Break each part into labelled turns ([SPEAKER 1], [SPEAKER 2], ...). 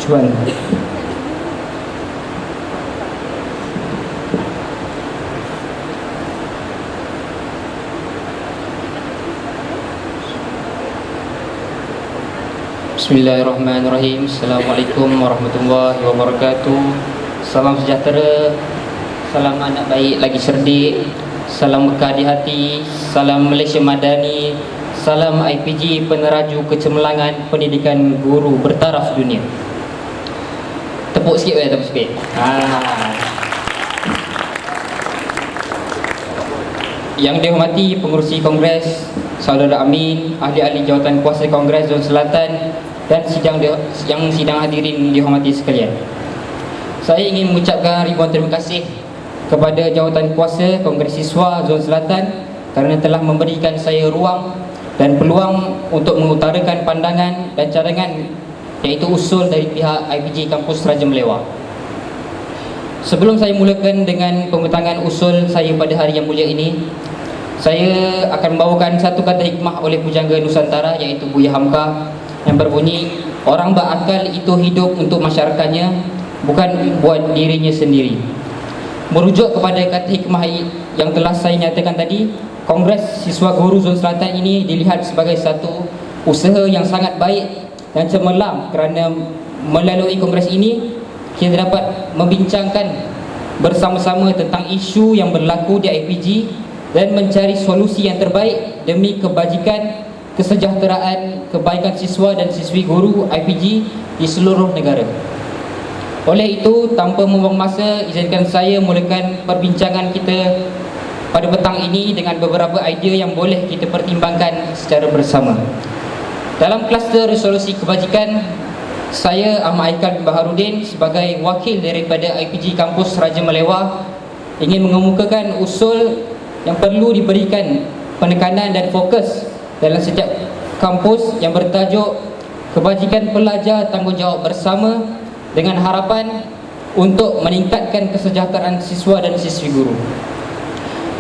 [SPEAKER 1] Cuan. Bismillahirrahmanirrahim. Assalamualaikum warahmatullahi wabarakatuh. Salam sejahtera, salam anak baik lagi cerdik, salam berkah di hati, salam Malaysia Madani, salam IPG peneraju kecemerlangan pendidikan guru bertaraf dunia. Tepuk sikit boleh, tepuk sikit. Yang dihormati pengerusi Kongres, Saudara Amin, ahli-ahli jawatan kuasa Kongres Zon Selatan dan yang sidang hadirin dihormati sekalian. Saya ingin mengucapkan ribuan terima kasih kepada jawatan kuasa Kongres Siswa Zon Selatan kerana telah memberikan saya ruang dan peluang untuk mengutarakan pandangan dan cadangan, iaitu usul dari pihak IPG Kampus Raja Melewah. Sebelum saya mulakan dengan pembentangan usul saya pada hari yang mulia ini, saya akan membawakan satu kata hikmah oleh pujangga Nusantara, iaitu Buya Hamka, yang berbunyi, orang berakal itu hidup untuk masyarakatnya, bukan buat dirinya sendiri. Merujuk kepada kata hikmah yang telah saya nyatakan tadi, Kongres Siswa Guru Zon Selatan ini dilihat sebagai satu usaha yang sangat baik dan cemerlang, kerana melalui kongres ini kita dapat membincangkan bersama-sama tentang isu yang berlaku di IPG dan mencari solusi yang terbaik demi kebajikan, kesejahteraan, kebaikan siswa dan siswi guru IPG di seluruh negara. Oleh itu, tanpa membuang masa, izinkan saya mulakan perbincangan kita pada petang ini dengan beberapa idea yang boleh kita pertimbangkan secara bersama. Dalam kluster resolusi kebajikan, saya Ahmad Aikal bin Baharudin sebagai wakil daripada IPG Kampus Raja Melewah ingin mengemukakan usul yang perlu diberikan penekanan dan fokus dalam setiap kampus yang bertajuk Kebajikan Pelajar Tanggungjawab Bersama, dengan harapan untuk meningkatkan kesejahteraan siswa dan siswi guru.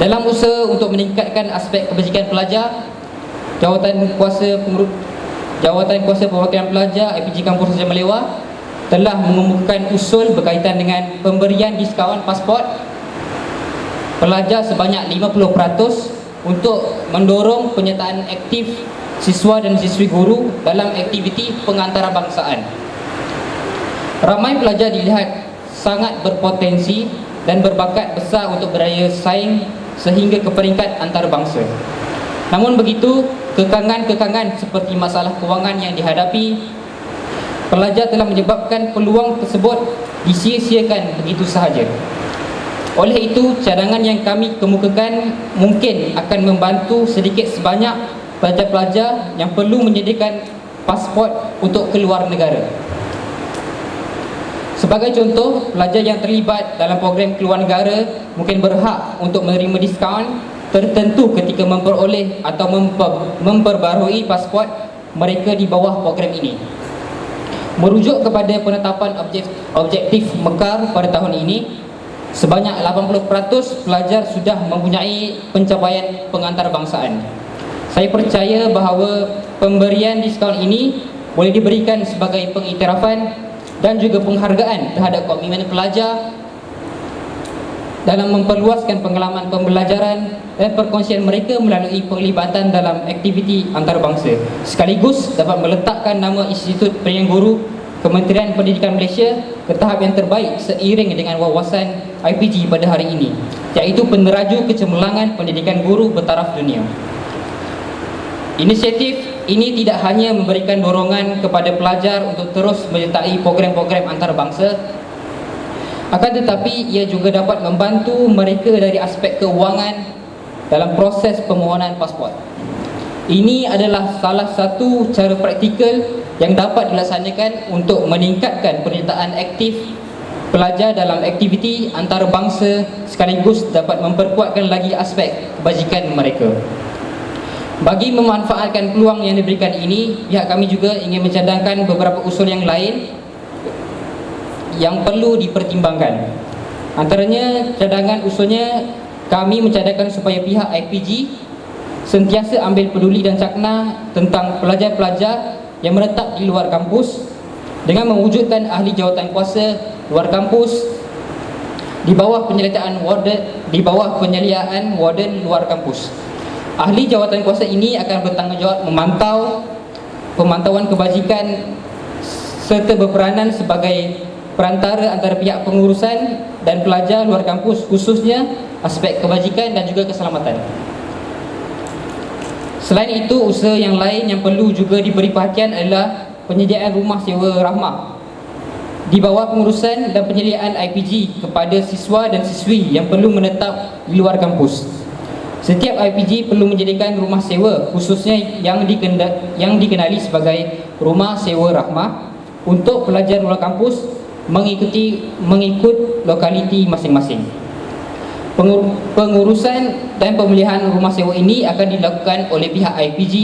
[SPEAKER 1] Dalam usaha untuk meningkatkan aspek kebajikan pelajar, Jawatan Kuasa Perwakilan Pelajar IPG Kampus Raja Melewah telah mengemukakan usul berkaitan dengan pemberian diskaun pasport pelajar sebanyak 50% untuk mendorong penyertaan aktif siswa dan siswi guru dalam aktiviti pengantarbangsaan. Ramai pelajar dilihat sangat berpotensi dan berbakat besar untuk beraya saing sehingga ke peringkat antarabangsa. Namun begitu, kekangan-kekangan seperti masalah kewangan yang dihadapi pelajar telah menyebabkan peluang tersebut disia-siakan begitu sahaja. Oleh itu, cadangan yang kami kemukakan mungkin akan membantu sedikit sebanyak pelajar-pelajar yang perlu menyediakan pasport untuk keluar negara. Sebagai contoh, pelajar yang terlibat dalam program keluar negara mungkin berhak untuk menerima diskaun tertentu ketika memperoleh atau memperbarui pasport mereka di bawah program ini. Merujuk kepada penetapan objektif Mekar pada tahun ini, sebanyak 80% pelajar sudah mempunyai pencapaian pengantarbangsaan. Saya percaya bahawa pemberian diskaun ini boleh diberikan sebagai pengiktirafan dan juga penghargaan terhadap komitmen pelajar dalam memperluaskan pengalaman pembelajaran dan perkongsian mereka melalui penglibatan dalam aktiviti antarabangsa, sekaligus dapat meletakkan nama Institut Pendidikan Guru Kementerian Pendidikan Malaysia ke tahap yang terbaik seiring dengan wawasan IPG pada hari ini, iaitu peneraju kecemerlangan pendidikan guru bertaraf dunia. Inisiatif ini tidak hanya memberikan dorongan kepada pelajar untuk terus menyertai program-program antarabangsa, akan tetapi ia juga dapat membantu mereka dari aspek keuangan dalam proses permohonan pasport. Ini adalah salah satu cara praktikal yang dapat dilaksanakan untuk meningkatkan penyertaan aktif pelajar dalam aktiviti antarabangsa, sekaligus dapat memperkuatkan lagi aspek kebajikan mereka. Bagi memanfaatkan peluang yang diberikan ini, pihak kami juga ingin mencadangkan beberapa usul yang lain yang perlu dipertimbangkan. Antaranya, cadangan usulnya kami mencadangkan supaya pihak IPG sentiasa ambil peduli dan cakna tentang pelajar-pelajar yang menetap di luar kampus dengan mewujudkan ahli jawatan kuasa luar kampus di bawah penyertaan warden luar kampus. Ahli jawatan kuasa ini akan bertanggungjawab memantau pemantauan kebajikan serta berperanan sebagai perantara antara pihak pengurusan dan pelajar luar kampus, khususnya aspek kebajikan dan juga keselamatan. Selain itu, usaha yang lain yang perlu juga diberi perhatian adalah penyediaan rumah sewa rahmah di bawah pengurusan dan penyediaan IPG kepada siswa dan siswi yang perlu menetap di luar kampus. Setiap IPG perlu menyediakan rumah sewa, khususnya yang dikenali sebagai rumah sewa rahmah, untuk pelajar luar kampus mengikut lokaliti masing-masing. Pengurusan dan pemilihan rumah sewa ini akan dilakukan oleh pihak IPG,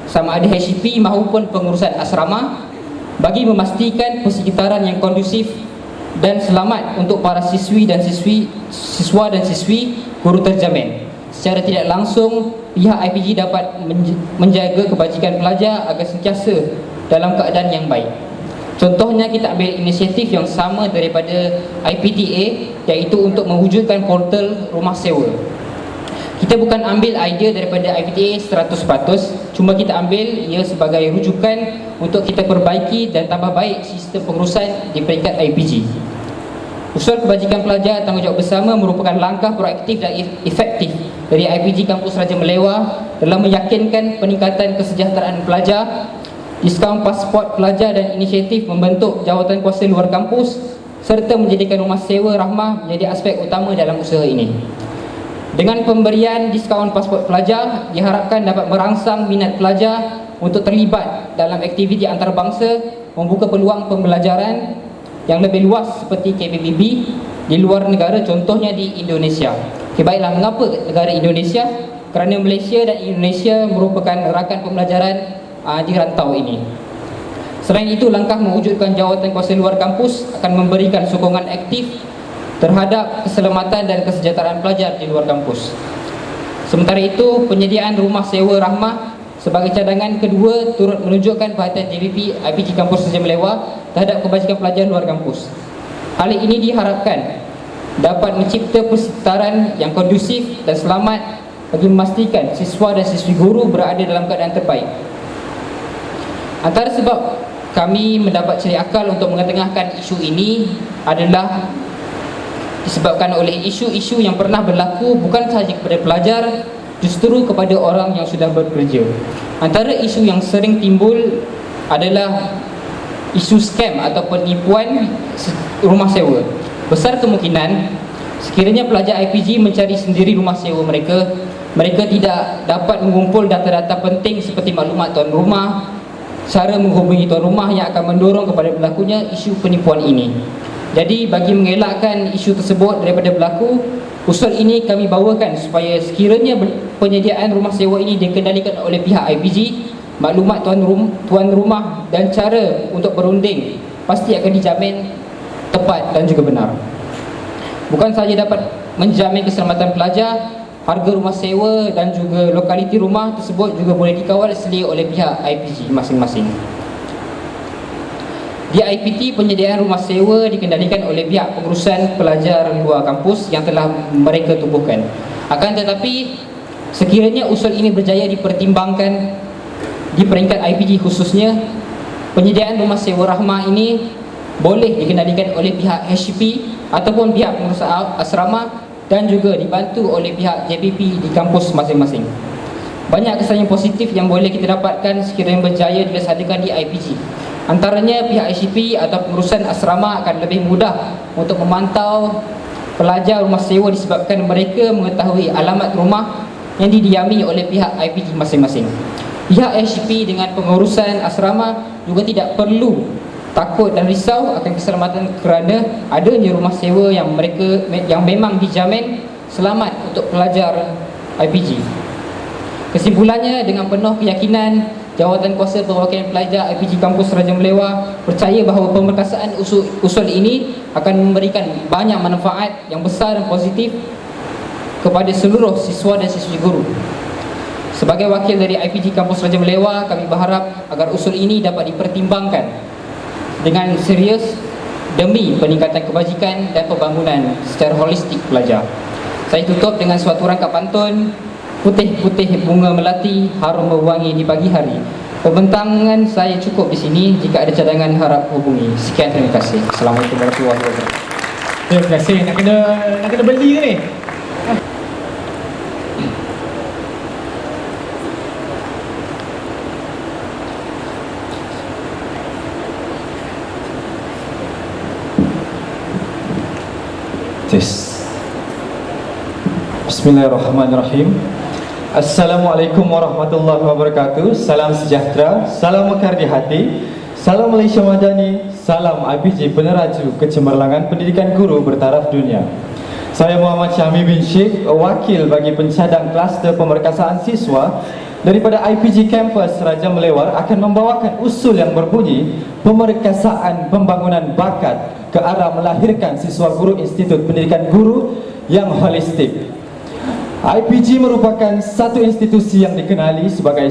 [SPEAKER 1] sama ada HCP maupun pengurusan asrama, bagi memastikan persekitaran yang kondusif dan selamat untuk para siswa dan siswi guru terjamin. Secara tidak langsung, pihak IPG dapat menjaga kebajikan pelajar agar sentiasa dalam keadaan yang baik. Contohnya, kita ambil inisiatif yang sama daripada IPTA, iaitu untuk mewujudkan portal rumah sewa. Kita bukan ambil idea daripada IPTA 100%, cuma kita ambil ia sebagai rujukan untuk kita perbaiki dan tambah baik sistem pengurusan di peringkat IPG. Usul kebajikan pelajar tanggungjawab bersama merupakan langkah proaktif dan efektif dari IPG Kampus Raja Melewah dalam meyakinkan peningkatan kesejahteraan pelajar, diskaun pasport pelajar dan inisiatif membentuk jawatan kuasa luar kampus, serta menjadikan rumah sewa rahmah menjadi aspek utama dalam usaha ini. Dengan pemberian diskaun pasport pelajar, diharapkan dapat merangsang minat pelajar untuk terlibat dalam aktiviti antarabangsa, membuka peluang pembelajaran yang lebih luas seperti KPBB di luar negara, contohnya di Indonesia. Okay, baiklah, mengapa negara Indonesia? Kerana Malaysia dan Indonesia merupakan rakan pembelajaran di rantau ini. Selain itu, langkah mewujudkan jawatan kuasa luar kampus akan memberikan sokongan aktif terhadap keselamatan dan kesejahteraan pelajar di luar kampus. Sementara itu, penyediaan rumah sewa rahmah sebagai cadangan kedua turut menunjukkan perhatian JVP IPG Kampus Raja Melewah terhadap kebajikan pelajar luar kampus. Hal ini diharapkan dapat mencipta persekitaran yang kondusif dan selamat bagi memastikan siswa dan siswi guru berada dalam keadaan terbaik. Antara sebab kami mendapat celik akal untuk mengetengahkan isu ini adalah disebabkan oleh isu-isu yang pernah berlaku bukan sahaja kepada pelajar, justru kepada orang yang sudah bekerja. Antara isu yang sering timbul adalah isu scam atau penipuan rumah sewa. Besar kemungkinan sekiranya pelajar IPG mencari sendiri rumah sewa mereka tidak dapat mengumpul data-data penting seperti maklumat tuan rumah, cara menghubungi tuan rumah yang akan mendorong kepada berlakunya isu penipuan ini. Jadi, bagi mengelakkan isu tersebut daripada berlaku, usul ini kami bawakan supaya sekiranya penyediaan rumah sewa ini dikendalikan oleh pihak IPG, maklumat tuan rumah dan cara untuk berunding pasti akan dijamin tepat dan juga benar. Bukan sahaja dapat menjamin keselamatan pelajar, harga rumah sewa dan juga lokaliti rumah tersebut juga boleh dikawal selia oleh pihak IPG masing-masing. Di IPT, penyediaan rumah sewa dikendalikan oleh pihak pengurusan pelajar luar kampus yang telah mereka tubuhkan. Akan tetapi, sekiranya usul ini berjaya dipertimbangkan di peringkat IPG khususnya, penyediaan rumah sewa rahmah ini boleh dikendalikan oleh pihak HCP ataupun pihak pengurus asrama dan juga dibantu oleh pihak JPP di kampus masing-masing. Banyak kesan yang positif yang boleh kita dapatkan sekiranya berjaya dilaksanakan di IPG. Antaranya, pihak ICP atau pengurusan asrama akan lebih mudah untuk memantau pelajar rumah sewa disebabkan mereka mengetahui alamat rumah yang didiami oleh pihak IPG masing-masing. Pihak ICP dengan pengurusan asrama juga tidak perlu takut dan risau akan keselamatan kerana adanya rumah sewa yang memang dijamin selamat untuk pelajar IPG. Kesimpulannya, dengan penuh keyakinan, Jawatan Kuasa Perwakilan Pelajar IPG Kampus Raja Melewah percaya bahawa pemerkasaan usul ini akan memberikan banyak manfaat yang besar dan positif kepada seluruh siswa dan siswi guru. Sebagai wakil dari IPG Kampus Raja Melewah, kami berharap agar usul ini dapat dipertimbangkan dengan serius demi peningkatan kebajikan dan pembangunan secara holistik pelajar. Saya tutup dengan suatu rangkap pantun, putih-putih bunga melati, harum mewangi di pagi hari. Pembentangan saya cukup di sini. Jika ada cadangan harap hubungi. Sekian, terima kasih. Assalamualaikum warahmatullahi wabarakatuh.
[SPEAKER 2] Terima kasih. Nak kena beli ke ni?
[SPEAKER 3] Bismillahirrahmanirrahim. Assalamualaikum warahmatullahi wabarakatuh. Salam sejahtera, salam mekar di hati, salam Malaysia Madani, salam IPG peneraju kecemerlangan pendidikan guru bertaraf dunia. Saya Muhammad Syahmi bin Sheikh, wakil bagi pencadang kluster pemerkasaan siswa daripada IPG Kampus Raja Melewar, akan membawakan usul yang berbunyi pemerkasaan pembangunan bakat ke arah melahirkan siswa guru Institut Pendidikan Guru yang holistik. IPG merupakan satu institusi yang dikenali sebagai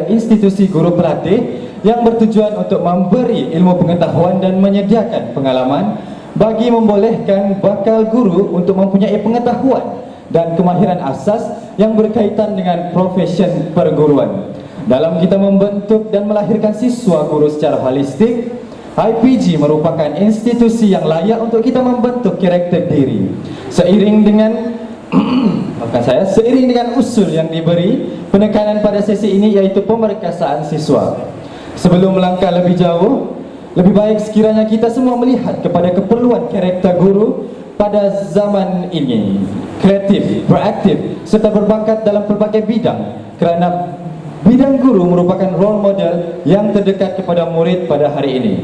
[SPEAKER 3] institusi guru pelatih yang bertujuan untuk memberi ilmu pengetahuan dan menyediakan pengalaman bagi membolehkan bakal guru untuk mempunyai pengetahuan dan kemahiran asas yang berkaitan dengan profesion perguruan. Dalam kita membentuk dan melahirkan siswa guru secara holistik, IPG merupakan institusi yang layak untuk kita membentuk karakter diri. Seiring dengan seiring dengan usul yang diberi penekanan pada sesi ini, iaitu pemerkasaan siswa. Sebelum melangkah lebih jauh, lebih baik sekiranya kita semua melihat kepada keperluan karakter guru pada zaman ini, kreatif, proaktif serta berbakat dalam pelbagai bidang, kerana bidang guru merupakan role model yang terdekat kepada murid pada hari ini.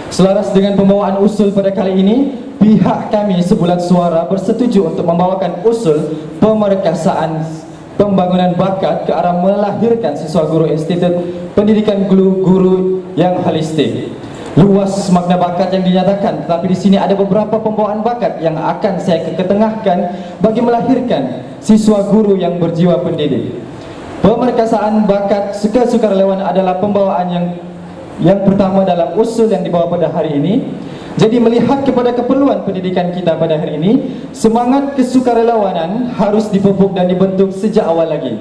[SPEAKER 3] Selaras dengan pembawaan usul pada kali ini, pihak kami Sebulan Suara bersetuju untuk membawakan usul pemerkasaan pembangunan bakat ke arah melahirkan siswa guru Institut Pendidikan Guru yang holistik. Luas makna bakat yang dinyatakan, tetapi di sini ada beberapa pembawaan bakat yang akan saya ketengahkan bagi melahirkan siswa guru yang berjiwa pendidik. Pemerkasaan bakat sukarelawan adalah pembawaan yang pertama dalam usul yang dibawa pada hari ini. Jadi melihat kepada keperluan pendidikan kita pada hari ini, semangat kesukarelawanan harus dipupuk dan dibentuk sejak awal lagi.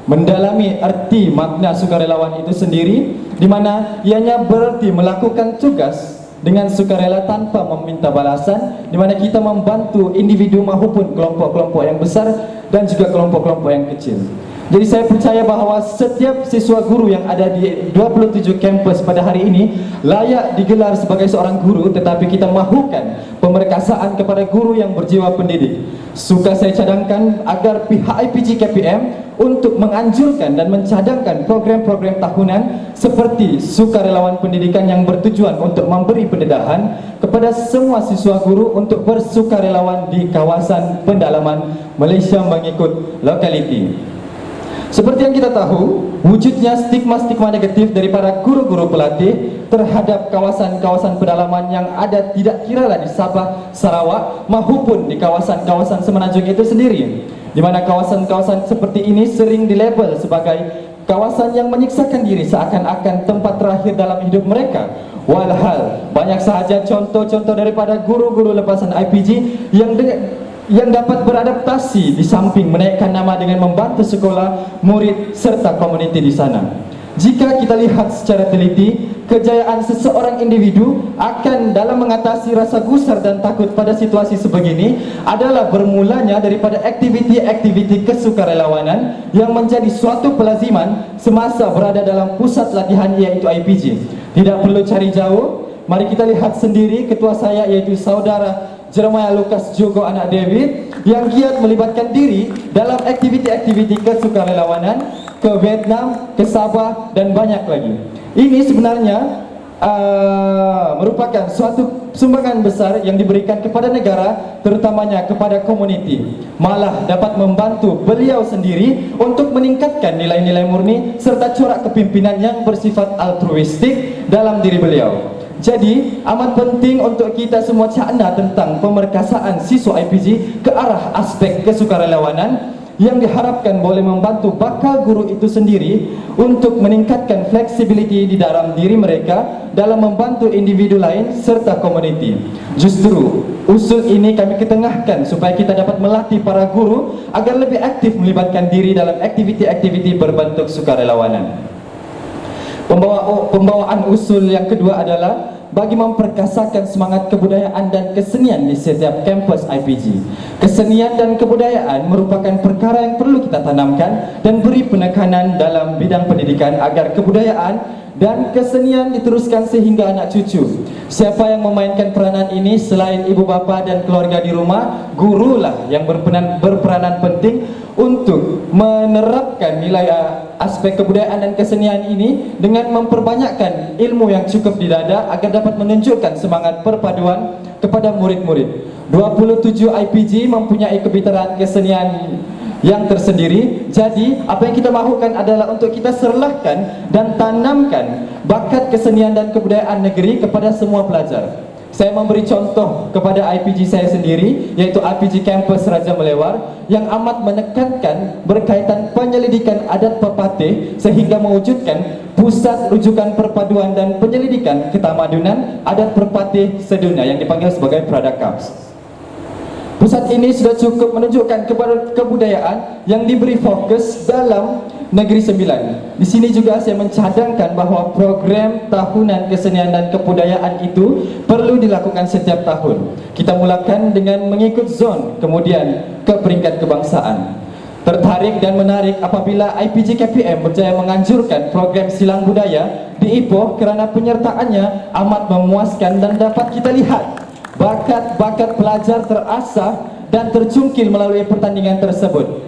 [SPEAKER 3] Mendalami arti makna sukarelawan itu sendiri, di mana ianya berarti melakukan tugas dengan sukarela tanpa meminta balasan, di mana kita membantu individu maupun kelompok-kelompok yang besar dan juga kelompok-kelompok yang kecil. Jadi saya percaya bahawa setiap siswa guru yang ada di 27 kampus pada hari ini layak digelar sebagai seorang guru, tetapi kita mahukan pemerkasaan kepada guru yang berjiwa pendidik. Suka saya cadangkan agar pihak IPG KPM untuk menganjurkan dan mencadangkan program-program tahunan seperti sukarelawan pendidikan yang bertujuan untuk memberi pendedahan kepada semua siswa guru untuk bersukarelawan di kawasan pendalaman Malaysia mengikut lokaliti. Seperti yang kita tahu, wujudnya stigma-stigma negatif daripada guru-guru pelatih terhadap kawasan-kawasan pedalaman yang ada tidak kiralah di Sabah, Sarawak maupun di kawasan-kawasan Semenanjung itu sendiri, di mana kawasan-kawasan seperti ini sering dilabel sebagai kawasan yang menyiksakan diri seakan-akan tempat terakhir dalam hidup mereka. Walhal banyak sahaja contoh-contoh daripada guru-guru lepasan IPG yang dapat beradaptasi di samping menaikkan nama dengan membantu sekolah, murid serta komuniti di sana. Jika kita lihat secara teliti, kejayaan seseorang individu akan dalam mengatasi rasa gusar dan takut pada situasi sebegini adalah bermulanya daripada aktiviti-aktiviti kesukarelawanan yang menjadi suatu pelaziman semasa berada dalam pusat latihan iaitu IPG. Tidak perlu cari jauh, mari kita lihat sendiri ketua saya iaitu saudara Jeremiah Lucas Jogo anak David yang giat melibatkan diri dalam aktiviti-aktiviti kesukarelawanan ke Vietnam, ke Sabah dan banyak lagi. Ini sebenarnya merupakan suatu sumbangan besar yang diberikan kepada negara, terutamanya kepada komuniti. Malah dapat membantu beliau sendiri untuk meningkatkan nilai-nilai murni serta corak kepimpinan yang bersifat altruistik dalam diri beliau. Jadi amat penting untuk kita semua cakna tentang pemerkasaan siswa IPG ke arah aspek kesukarelawanan yang diharapkan boleh membantu bakal guru itu sendiri untuk meningkatkan fleksibiliti di dalam diri mereka dalam membantu individu lain serta komuniti. Justru usul ini kami ketengahkan supaya kita dapat melatih para guru agar lebih aktif melibatkan diri dalam aktiviti-aktiviti berbentuk sukarelawanan. Pembawaan usul yang kedua adalah bagi memperkasakan semangat kebudayaan dan kesenian di setiap kampus IPG. Kesenian dan kebudayaan merupakan perkara yang perlu kita tanamkan dan beri penekanan dalam bidang pendidikan agar kebudayaan dan kesenian diteruskan sehingga anak cucu. Siapa yang memainkan peranan ini selain ibu bapa dan keluarga di rumah, gurulah yang berperanan penting untuk menerapkan nilai aspek kebudayaan dan kesenian ini dengan memperbanyakkan ilmu yang cukup di dada agar dapat menunjukkan semangat perpaduan kepada murid-murid. 27 IPG mempunyai kebitaran kesenian yang tersendiri. Jadi apa yang kita mahukan adalah untuk kita serlahkan dan tanamkan bakat kesenian dan kebudayaan negeri kepada semua pelajar. Saya memberi contoh kepada IPG saya sendiri, iaitu IPG Kampus Raja Melewar, yang amat menekankan berkaitan penyelidikan adat pepatih sehingga mewujudkan pusat rujukan perpaduan dan penyelidikan ketamadunan adat pepatih sedunia yang dipanggil sebagai Pradakams. Pusat ini sudah cukup menunjukkan kepada kebudayaan yang diberi fokus dalam Negeri Sembilan. Di sini juga saya mencadangkan bahawa program tahunan kesenian dan kebudayaan itu perlu dilakukan setiap tahun. Kita mulakan dengan mengikut zon, kemudian ke peringkat kebangsaan. Tertarik dan menarik apabila IPG KPM berjaya menganjurkan program silang budaya di Ipoh kerana penyertaannya amat memuaskan dan dapat kita lihat bakat-bakat pelajar terasah dan tercungkil melalui pertandingan tersebut.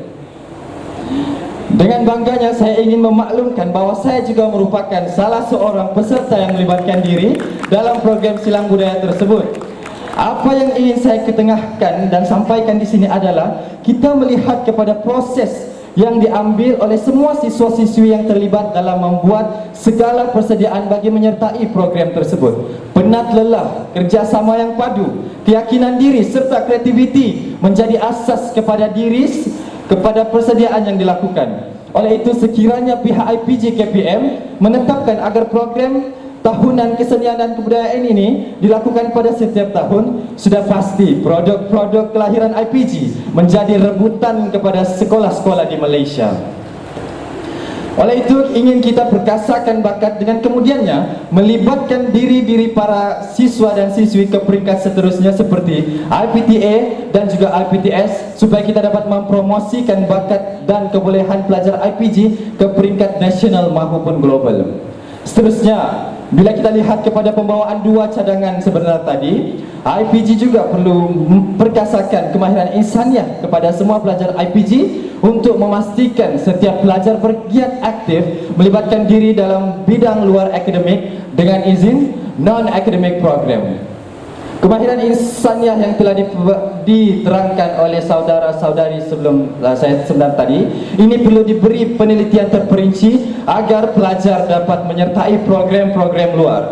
[SPEAKER 3] Dengan bangganya saya ingin memaklumkan bahawa saya juga merupakan salah seorang peserta yang melibatkan diri dalam program silang budaya tersebut. Apa yang ingin saya ketengahkan dan sampaikan di sini adalah kita melihat kepada proses yang diambil oleh semua siswa-siswi yang terlibat dalam membuat segala persediaan bagi menyertai program tersebut. Penat lelah, kerjasama yang padu, keyakinan diri serta kreativiti menjadi asas kepada kepada persediaan yang dilakukan. Oleh itu sekiranya pihak IPG KPM menetapkan agar program tahunan kesenian dan kebudayaan ini dilakukan pada setiap tahun, sudah pasti produk-produk kelahiran IPG menjadi rebutan kepada sekolah-sekolah di Malaysia. Oleh itu ingin kita perkasakan bakat dengan kemudiannya melibatkan diri-diri para siswa dan siswi ke peringkat seterusnya seperti IPTA dan juga IPTS supaya kita dapat mempromosikan bakat dan kebolehan pelajar IPG ke peringkat nasional maupun global. Seterusnya, bila kita lihat kepada pembawaan dua cadangan sebenarnya tadi, IPG juga perlu perkasakan kemahiran insaniah kepada semua pelajar IPG untuk memastikan setiap pelajar bergiat aktif melibatkan diri dalam bidang luar akademik dengan izin non-academic program. Kemahiran insaniah yang telah diterangkan oleh saudara-saudari sebelum saya sebentar tadi, ini perlu diberi penelitian terperinci agar pelajar dapat menyertai program-program luar.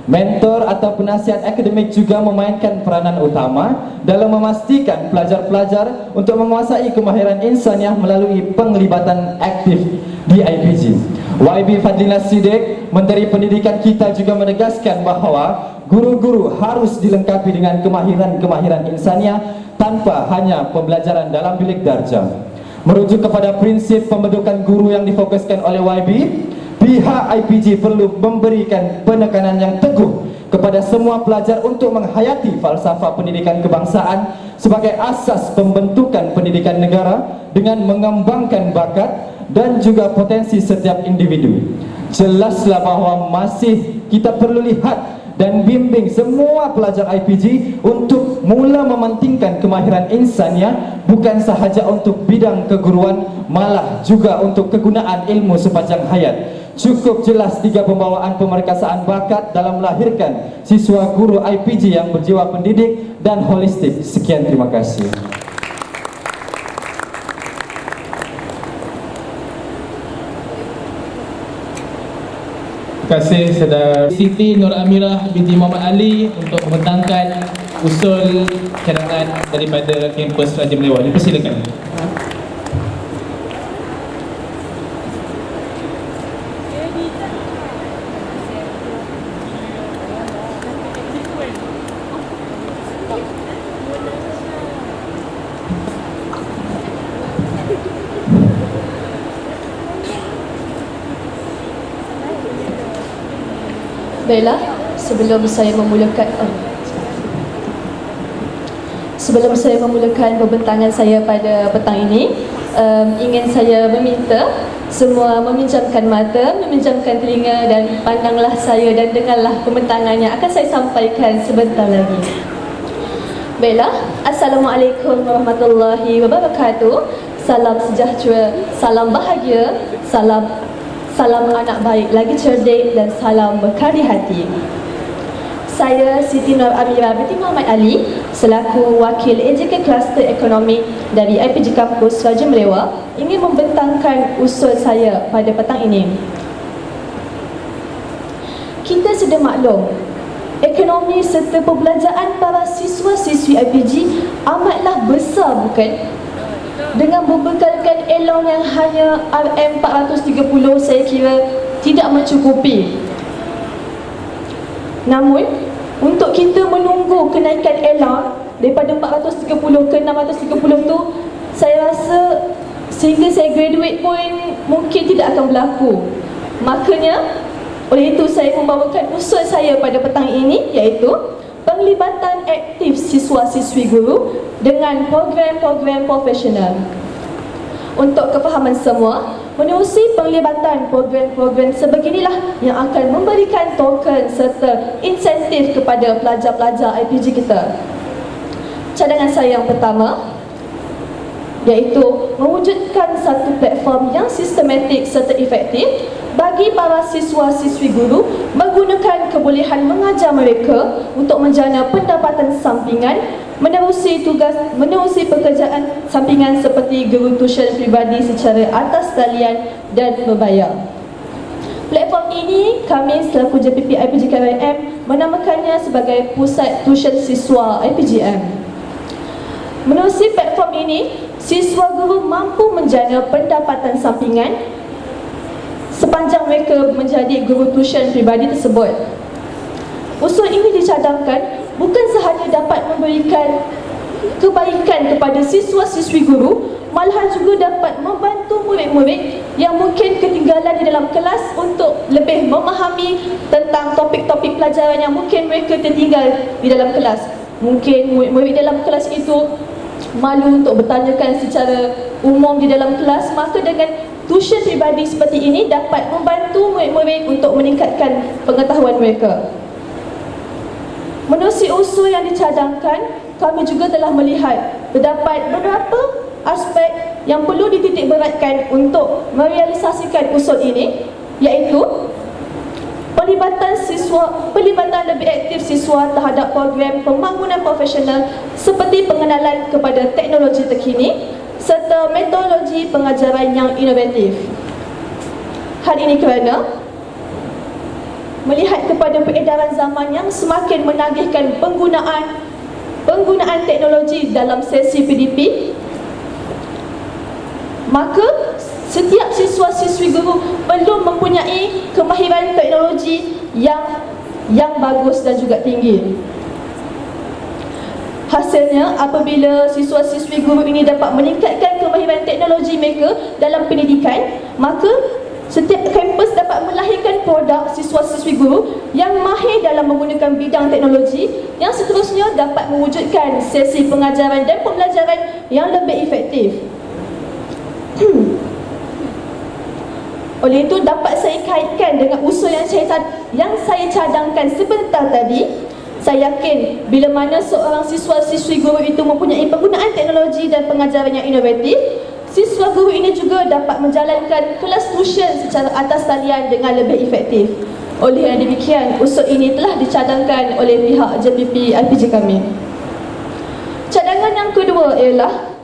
[SPEAKER 3] Mentor atau penasihat akademik juga memainkan peranan utama dalam memastikan pelajar-pelajar untuk menguasai kemahiran insaniah melalui penglibatan aktif di IPG. YB Fadlina Siddiq, Menteri Pendidikan kita juga menegaskan bahawa guru-guru harus dilengkapi dengan kemahiran-kemahiran insaniah tanpa hanya pembelajaran dalam bilik darjah. Merujuk kepada prinsip pembentukan guru yang difokuskan oleh YB, pihak IPG perlu memberikan penekanan yang teguh kepada semua pelajar untuk menghayati falsafah pendidikan kebangsaan sebagai asas pembentukan pendidikan negara dengan mengembangkan bakat dan juga potensi setiap individu. Jelaslah bahawa masih kita perlu lihat dan bimbing semua pelajar IPG untuk mula mementingkan kemahiran insaniah bukan sahaja untuk bidang keguruan, malah juga untuk kegunaan ilmu sepanjang hayat. Cukup jelas 3 pembawaan pemerkasaan bakat dalam melahirkan siswa guru IPG yang berjiwa pendidik dan holistik. Sekian, terima kasih.
[SPEAKER 2] Terima kasih Saudara Siti Nur Amirah binti Muhammad Ali untuk membentangkan usul cadangan daripada kampus Raja Melewar. Dipersilakan.
[SPEAKER 4] Baiklah, sebelum saya memulakan pembentangan saya pada petang ini, ingin saya meminta semua meminjamkan mata, meminjamkan telinga dan pandanglah saya dan dengarlah pembentangan yang akan saya sampaikan sebentar lagi. Baiklah, Assalamualaikum warahmatullahi wabarakatuh. Salam sejahtera, salam bahagia, salam anak baik lagi cerdik dan salam berkah di hati. Saya Siti Nur Amira binti Muhammad Ali selaku Wakil AJK Kluster Ekonomi dari IPG Kampus Raja Melewah ingin membentangkan usul saya pada petang ini. Kita sudah maklum, ekonomi serta perbelanjaan para siswa-siswi IPG amatlah besar, bukan? Dengan berbekalkan elong yang hanya RM430, saya kira tidak mencukupi. Namun, untuk kita menunggu kenaikan elong daripada 430 ke 630 tu, saya rasa sehingga saya graduate pun mungkin tidak akan berlaku. Makanya, oleh itu saya membawakan usul saya pada petang ini, iaitu penglibatan aktif siswa-siswi guru dengan program-program profesional. Untuk kefahaman semua, menerusi penglibatan program-program sebeginilah yang akan memberikan token serta insentif kepada pelajar-pelajar IPG kita. Cadangan saya yang pertama, iaitu mewujudkan satu platform yang sistematik serta efektif bagi para siswa-siswi guru menggunakan kebolehan mengajar mereka untuk menjana pendapatan sampingan, menerusi pekerjaan sampingan seperti guru tuition pribadi secara atas talian dan berbayar. Platform ini kami selaku JPP IPG KRM menamakannya sebagai Pusat Tuition Siswa IPGM. Menerusi platform ini, siswa guru mampu menjana pendapatan sampingan sepanjang mereka menjadi guru tuition pribadi tersebut. Usul ini dicadangkan bukan sahaja dapat memberikan kebaikan kepada siswa-siswi guru, malahan juga dapat membantu murid-murid yang mungkin ketinggalan di dalam kelas untuk lebih memahami tentang topik-topik pelajaran yang mungkin mereka tertinggal di dalam kelas. Mungkin murid-murid dalam kelas itu malu untuk bertanyakan secara umum di dalam kelas, maka dengan tuition pribadi seperti ini dapat membantu murid-murid untuk meningkatkan pengetahuan mereka. Menerusi usul yang dicadangkan, kami juga telah melihat terdapat beberapa aspek yang perlu dititik beratkan untuk merealisasikan usul ini, iaitu pelibatan lebih aktif siswa terhadap program pembangunan profesional seperti pengenalan kepada teknologi terkini serta metodologi pengajaran yang inovatif. Hal ini kerana melihat kepada peredaran zaman yang semakin menagihkan penggunaan teknologi dalam sesi PDP, maka setiap siswa-siswi guru perlu mempunyai kemahiran teknologi yang bagus dan juga tinggi. Hasilnya, apabila siswa-siswi guru ini dapat meningkatkan kemahiran teknologi mereka dalam pendidikan, maka setiap kampus dapat melahirkan produk siswa-siswi guru yang mahir dalam menggunakan bidang teknologi yang seterusnya dapat mewujudkan sesi pengajaran dan pembelajaran yang lebih efektif. Oleh itu, dapat saya kaitkan dengan usul yang saya cadangkan sebentar tadi. Saya yakin bila mana seorang siswa-siswi guru itu mempunyai penggunaan teknologi dan pengajaran yang inovatif, siswa guru ini juga dapat menjalankan kelas tuition secara atas talian dengan lebih efektif. Oleh yang demikian, usul ini telah dicadangkan oleh pihak JPP IPG kami. Cadangan yang kedua ialah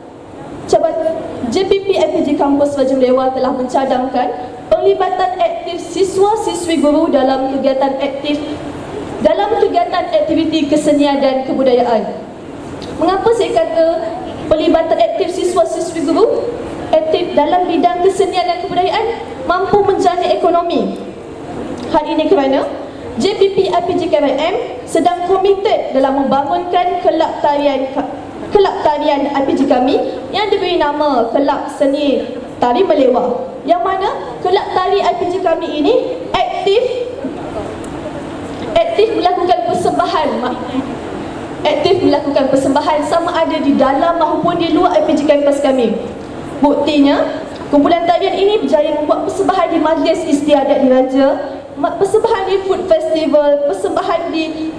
[SPEAKER 4] JPP IPG Kampus Raja Melewah telah mencadangkan penglibatan aktif siswa-siswi guru dalam kegiatan aktiviti kesenian dan kebudayaan. Mengapa saya kata pelibatan aktif siswa-siswi guru aktif dalam bidang kesenian dan kebudayaan mampu menjana ekonomi? Hal ini kerana JPP IPG KRM sedang komited dalam membangunkan kelab tarian IPG kami yang diberi nama Kelab Seni Tari Melewah, yang mana kelab tari IPG kami ini melakukan persembahan sama ada di dalam maupun di luar IPG kampus kami. Buktinya, kumpulan tarian ini berjaya membuat persembahan di Majlis Istiadat Diraja, persembahan di Food Festival, persembahan di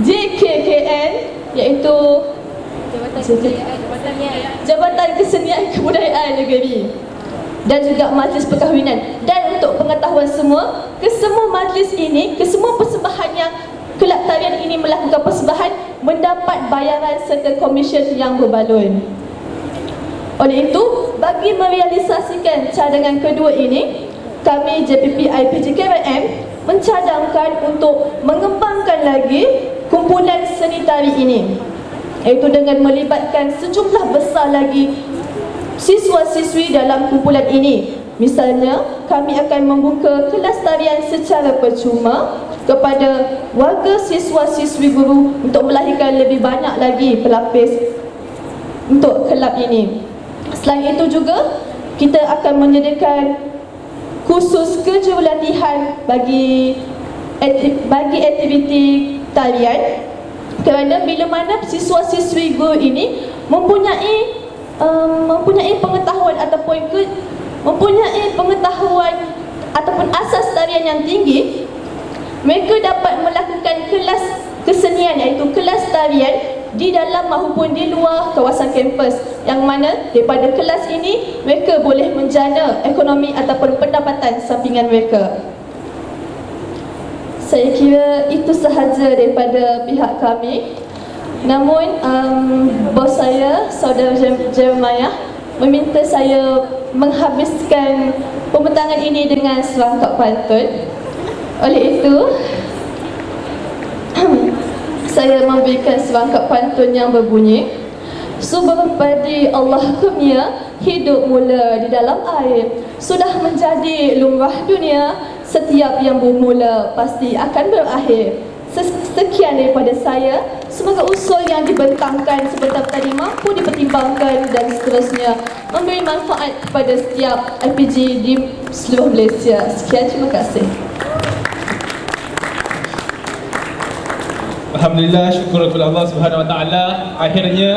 [SPEAKER 4] JKKN, iaitu Jabatan Kesenian Kebudayaan Negeri, dan juga majlis perkahwinan. Dan untuk pengetahuan semua, ke semua majlis ini, ke semua persembahan yang kelab tarian ini melakukan persembahan mendapat bayaran serta komisen yang berbaloi. Oleh itu, bagi merealisasikan cadangan kedua ini, kami JPP IPG KRM mencadangkan untuk mengembangkan lagi kumpulan seni tari ini, iaitu dengan melibatkan sejumlah besar lagi siswa-siswi dalam kumpulan ini. Misalnya, kami akan membuka kelas tarian secara percuma kepada warga siswa-siswi guru untuk melahirkan lebih banyak lagi pelapis untuk kelab ini. Selain itu juga, kita akan menyediakan kursus kerja latihan bagi aktiviti tarian, kerana bila mana siswa-siswi guru ini mempunyai pengetahuan ataupun asas tarian yang tinggi, mereka dapat melakukan kelas kesenian, iaitu kelas tarian di dalam maupun di luar kawasan kampus, yang mana daripada kelas ini mereka boleh menjana ekonomi ataupun pendapatan sampingan mereka. Saya kira itu sahaja daripada pihak kami. Namun bos saya, Saudara Jeremiah, meminta saya menghabiskan pembentangan ini dengan serangkap pantun. Oleh itu, saya memberikan serangkap pantun yang berbunyi: Subur padi Allah kurnia, hidup mula di dalam air. Sudah menjadi lumrah dunia, setiap yang bermula pasti akan berakhir. Sekian daripada saya. Semoga usul yang dibentangkan sebentar tadi mampu dipertimbangkan dan seterusnya memberi manfaat kepada setiap IPG di seluruh Malaysia. Sekian, terima kasih.
[SPEAKER 2] Alhamdulillah, syukur kepada Allah Subhanahu Wa Taala. Akhirnya